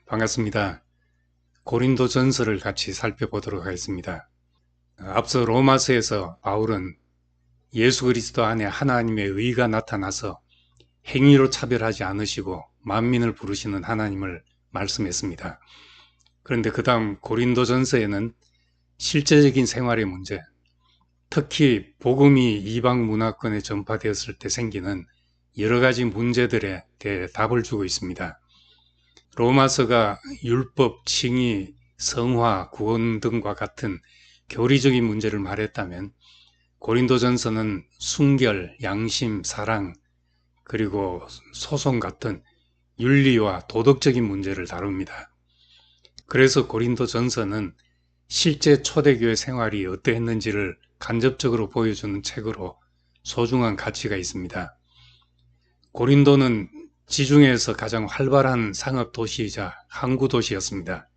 반갑습니다. 고린도 전서를 같이 살펴보도록 하겠습니다. 앞서 로마서에서 바울은 예수 그리스도 안에 하나님의 의가 나타나서 행위로 차별하지 않으시고 만민을 부르시는 하나님을 말씀했습니다. 그런데 그 다음 고린도 전서에는 실제적인 생활의 문제, 특히 복음이 이방 문화권에 전파되었을 때 생기는 여러 가지 문제들에 대해 답을 주고 있습니다. 로마서가 율법, 칭의, 성화, 구원 등과 같은 교리적인 문제를 말했다면 고린도전서는 순결, 양심, 사랑, 그리고 소송 같은 윤리와 도덕적인 문제를 다룹니다. 그래서 고린도전서는 실제 초대교회 생활이 어떠했는지를 간접적으로 보여주는 책으로 소중한 가치가 있습니다. 고린도는 지중해에서 가장 활발한 상업 도시이자 항구 도시였습니다.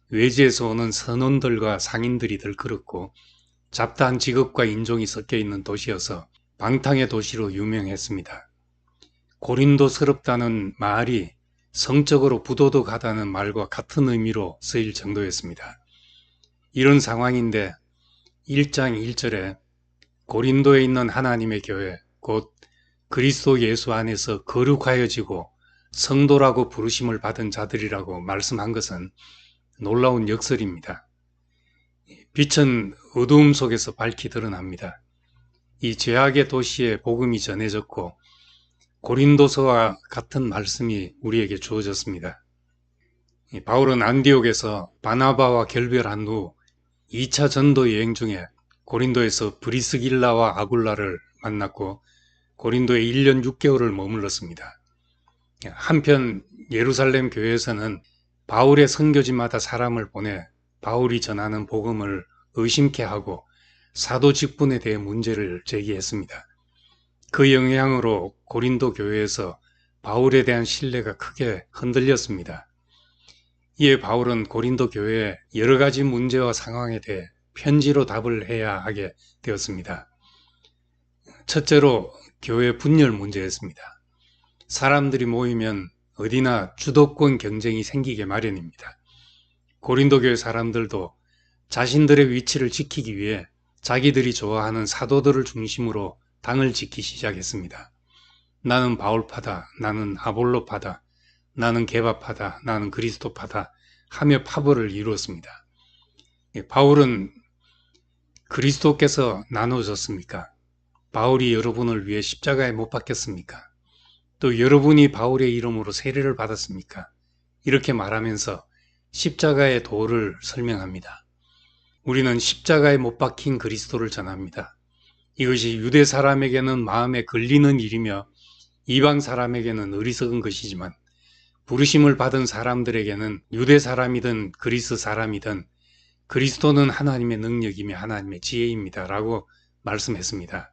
외지에서 오는 선원들과 상인들이 들끓었고 잡다한 직업과 인종이 섞여 있는 도시여서 방탕의 도시로 유명했습니다. 고린도스럽다는 말이 성적으로 부도덕하다는 말과 같은 의미로 쓰일 정도였습니다. 이런 상황인데 1장 1절에 고린도에 있는 하나님의 교회, 곧 그리스도 예수 안에서 거룩하여지고 성도라고 부르심을 받은 자들이라고 말씀한 것은 놀라운 역설입니다. 빛은 어두움 속에서 밝히 드러납니다. 이 죄악의 도시에 복음이 전해졌고 고린도서와 같은 말씀이 우리에게 주어졌습니다. 바울은 안디옥에서 바나바와 결별한 후 2차 전도 여행 중에 고린도에서 브리스길라와 아굴라를 만났고 고린도에 1년 6개월을 머물렀습니다. 한편 예루살렘 교회에서는 바울의 선교지마다 사람을 보내 바울이 전하는 복음을 의심케 하고 사도 직분에 대해 문제를 제기했습니다. 그 영향으로 고린도 교회에서 바울에 대한 신뢰가 크게 흔들렸습니다. 이에 바울은 고린도 교회의 여러 가지 문제와 상황에 대해 편지로 답을 해야 하게 되었습니다. 첫째로 교회 분열 문제였습니다. 사람들이 모이면 어디나 주도권 경쟁이 생기게 마련입니다. 고린도 교회 사람들도 자신들의 위치를 지키기 위해 자기들이 좋아하는 사도들을 중심으로 당을 짓기 시작했습니다. 나는 바울파다, 나는 아볼로파다, 나는 게바파다, 나는 그리스도파다 하며 파벌을 이루었습니다. 바울은 그리스도께서 나눠졌습니까? 바울이 여러분을 위해 십자가에 못 박혔습니까? 또 여러분이 바울의 이름으로 세례를 받았습니까? 이렇게 말하면서 십자가의 도를 설명합니다. 우리는 십자가에 못 박힌 그리스도를 전합니다. 이것이 유대 사람에게는 마음에 걸리는 일이며 이방 사람에게는 어리석은 것이지만 부르심을 받은 사람들에게는 유대 사람이든 그리스 사람이든 그리스도는 하나님의 능력이며 하나님의 지혜입니다. 라고 말씀했습니다.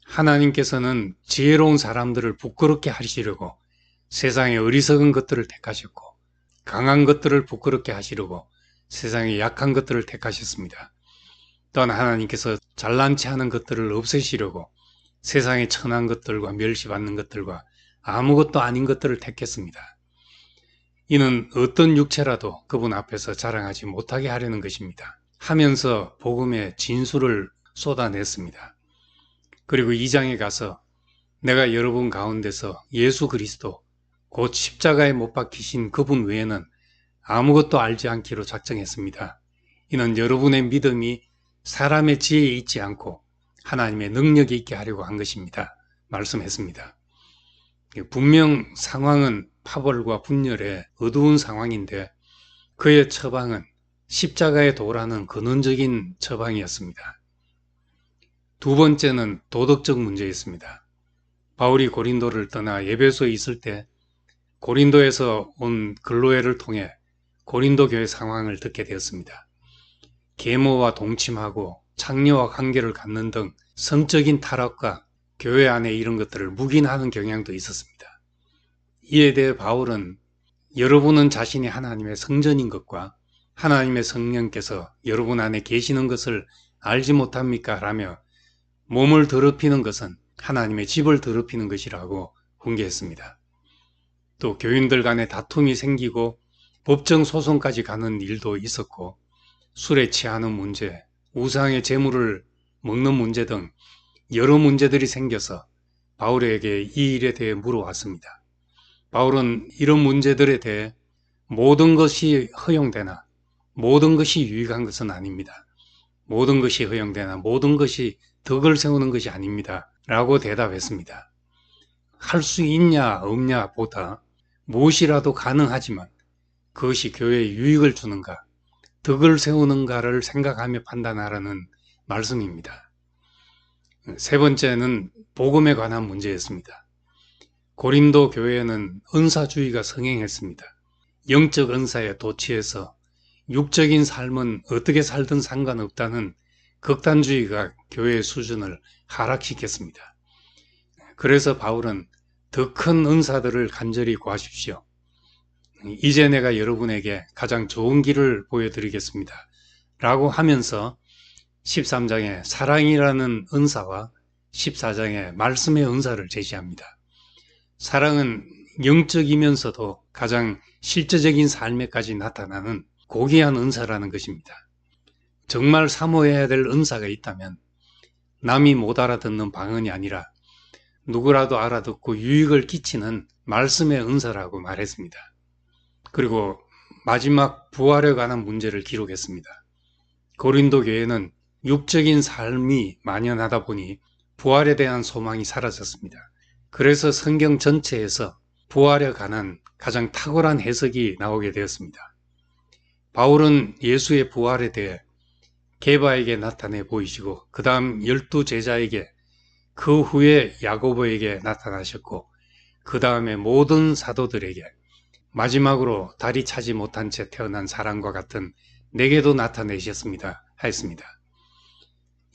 하나님께서는 지혜로운 사람들을 부끄럽게 하시려고 세상의 어리석은 것들을 택하셨고 강한 것들을 부끄럽게 하시려고 세상의 약한 것들을 택하셨습니다. 또한 하나님께서 잘난치 하는 것들을 없애시려고 세상의 천한 것들과 멸시받는 것들과 아무것도 아닌 것들을 택했습니다. 이는 어떤 육체라도 그분 앞에서 자랑하지 못하게 하려는 것입니다. 하면서 복음의 진수를 쏟아냈습니다. 그리고 2장에 가서 내가 여러분 가운데서 예수 그리스도 곧 십자가에 못 박히신 그분 외에는 아무것도 알지 않기로 작정했습니다. 이는 여러분의 믿음이 사람의 지혜에 있지 않고 하나님의 능력에 있게 하려고 한 것입니다. 말씀했습니다. 분명 상황은 파벌과 분열의 어두운 상황인데 그의 처방은 십자가의 도라는 근원적인 처방이었습니다. 두 번째는 도덕적 문제였습니다. 바울이 고린도를 떠나 에베소에 있을 때 고린도에서 온 글로에를 통해 고린도 교회 상황을 듣게 되었습니다. 계모와 동침하고 창녀와 관계를 갖는 등 성적인 타락과 교회 안에 이런 것들을 묵인하는 경향도 있었습니다. 이에 대해 바울은 여러분은 자신이 하나님의 성전인 것과 하나님의 성령께서 여러분 안에 계시는 것을 알지 못합니까? 라며 몸을 더럽히는 것은 하나님의 집을 더럽히는 것이라고 훈계했습니다. 또 교인들 간에 다툼이 생기고 법정 소송까지 가는 일도 있었고 술에 취하는 문제, 우상의 재물을 먹는 문제 등 여러 문제들이 생겨서 바울에게 이 일에 대해 물어왔습니다. 바울은 이런 문제들에 대해 모든 것이 허용되나 모든 것이 유익한 것은 아닙니다. 모든 것이 허용되나 모든 것이 덕을 세우는 것이 아닙니다. 라고 대답했습니다. 할 수 있냐 없냐 보다 무엇이라도 가능하지만 그것이 교회에 유익을 주는가, 덕을 세우는가를 생각하며 판단하라는 말씀입니다. 세 번째는 복음에 관한 문제였습니다. 고린도 교회에는 은사주의가 성행했습니다. 영적 은사에 도취해서 육적인 삶은 어떻게 살든 상관없다는 극단주의가 교회의 수준을 하락시켰습니다. 그래서 바울은 더 큰 은사들을 간절히 구하십시오. 이제 내가 여러분에게 가장 좋은 길을 보여드리겠습니다. 라고 하면서 13장에 사랑이라는 은사와 14장에 말씀의 은사를 제시합니다. 사랑은 영적이면서도 가장 실제적인 삶에까지 나타나는 고귀한 은사라는 것입니다. 정말 사모해야 될 은사가 있다면 남이 못 알아듣는 방언이 아니라 누구라도 알아듣고 유익을 끼치는 말씀의 은사라고 말했습니다. 그리고 마지막 부활에 관한 문제를 기록했습니다. 고린도 교회는 육적인 삶이 만연하다 보니 부활에 대한 소망이 사라졌습니다. 그래서 성경 전체에서 부활에 관한 가장 탁월한 해석이 나오게 되었습니다. 바울은 예수의 부활에 대해 게바에게 나타내 보이시고 그 다음 12제자에게 그 후에 야고보에게 나타나셨고 그 다음에 모든 사도들에게 마지막으로 다리 차지 못한 채 태어난 사람과 같은 내게도 나타내셨습니다. 하였습니다.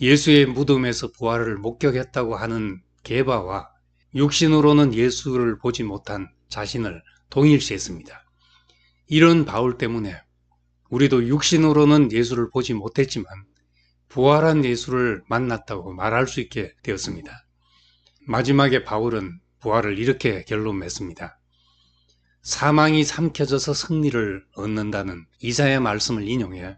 예수의 무덤에서 부활을 목격했다고 하는 게바와 육신으로는 예수를 보지 못한 자신을 동일시했습니다. 이런 바울 때문에 우리도 육신으로는 예수를 보지 못했지만 부활한 예수를 만났다고 말할 수 있게 되었습니다. 마지막에 바울은 부활을 이렇게 결론 맺습니다. 사망이 삼켜져서 승리를 얻는다는 이사야 말씀을 인용해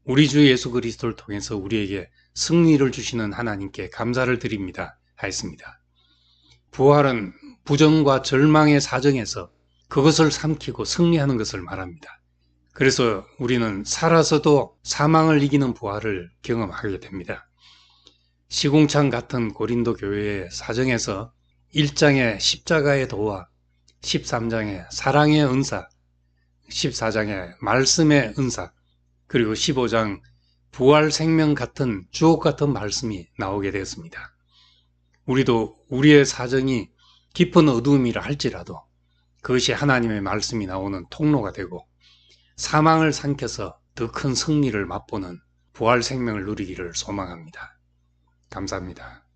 우리 주 예수 그리스도를 통해서 우리에게 승리를 주시는 하나님께 감사를 드립니다. 하였습니다. 부활은 부정과 절망의 사정에서 그것을 삼키고 승리하는 것을 말합니다. 그래서 우리는 살아서도 사망을 이기는 부활을 경험하게 됩니다. 시궁창 같은 고린도 교회의 사정에서 1장의 십자가의 도와 13장의 사랑의 은사, 14장의 말씀의 은사, 그리고 15장 부활 생명 같은 주옥 같은 말씀이 나오게 되었습니다. 우리도 우리의 사정이 깊은 어두움이라 할지라도 그것이 하나님의 말씀이 나오는 통로가 되고 사망을 삼켜서 더 큰 승리를 맛보는 부활 생명을 누리기를 소망합니다. 감사합니다.